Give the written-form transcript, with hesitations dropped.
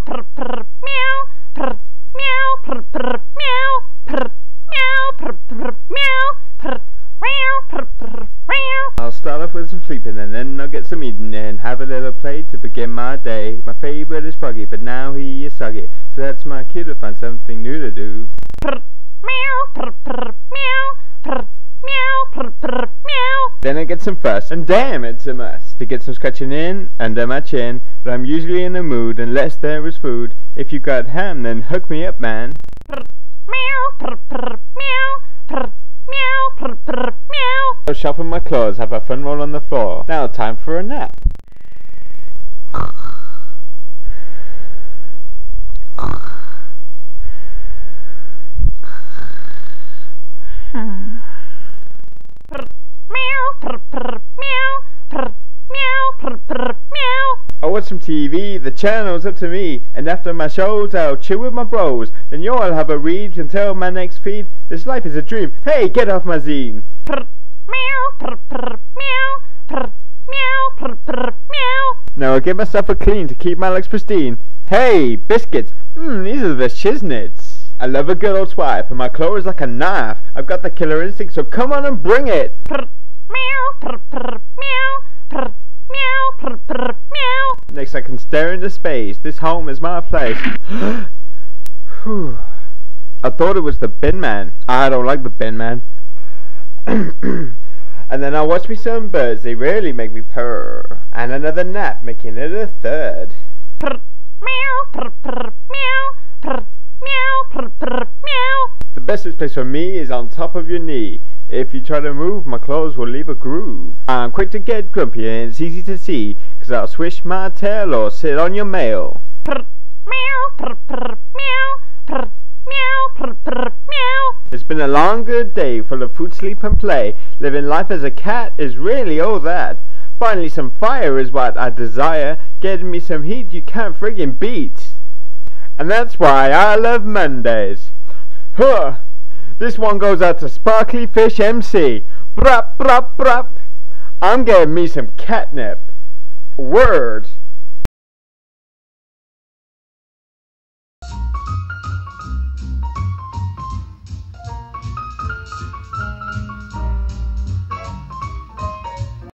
prr, prr, meow, prr, meow, prr, prr, meow, prr, meow, prr, prr, meow, prr, meow, prr, prr, meow. I'll start off with some sleeping and then I'll get some eating and have a little play to begin my day. My favorite is Froggy, but now he is soggy, so that's my cue to find something new to do. Prr, meow, prr, prr, meow, prr, meow, prr, prr, meow. Then I get some fuss, and damn, it's a must to get some scratching in under my chin. But I'm usually in the mood unless there is food. If you got ham, then hook me up, man. Prr, meow, prr, prr, meow, prr, meow, prr, prr, meow. I'll sharpen my claws, have a fun roll on the floor. Now time for a nap. Prr, prr, meow, prr, meow, prr, prr, meow. I'll watch some TV, the channel's up to me, and after my shows I'll chill with my bros. Then you'll have a read until my next feed. This life is a dream, hey, get off my zine. Prr, meow, prr, prr, meow, prr, meow, prr, prr, meow. Now I'll get myself a clean to keep my legs pristine. Hey, biscuits, these are the shiznits. I love a good old swipe, and my claw is like a knife. I've got the killer instinct, so come on and bring it. Prr, meow, prr, prr, meow, prr, meow, prr, prr, meow. Next I can stare into space. This home is my place. Whew. I thought it was the bin man. I don't like the bin man. And then I watch me some birds. They really make me purr. And another nap, making it a third. Prr, meow, prr, prr, meow, prr, meow, prr, prr, meow. The bestest place for me is on top of your knee. If you try to move, my claws will leave a groove. I'm quick to get grumpy and it's easy to see, 'cause I'll swish my tail or sit on your mail. Prr, meow, prr, prr, meow, prr, meow, prr, prr, meow. It's been a long good day full of food, sleep and play. Living life as a cat is really all that. Finally some fire is what I desire. Getting me some heat you can't friggin' beat. And that's why I love Mondays. Huh! This one goes out to Sparkly Fish MC. Brap, brap, brap. I'm getting me some catnip. Word.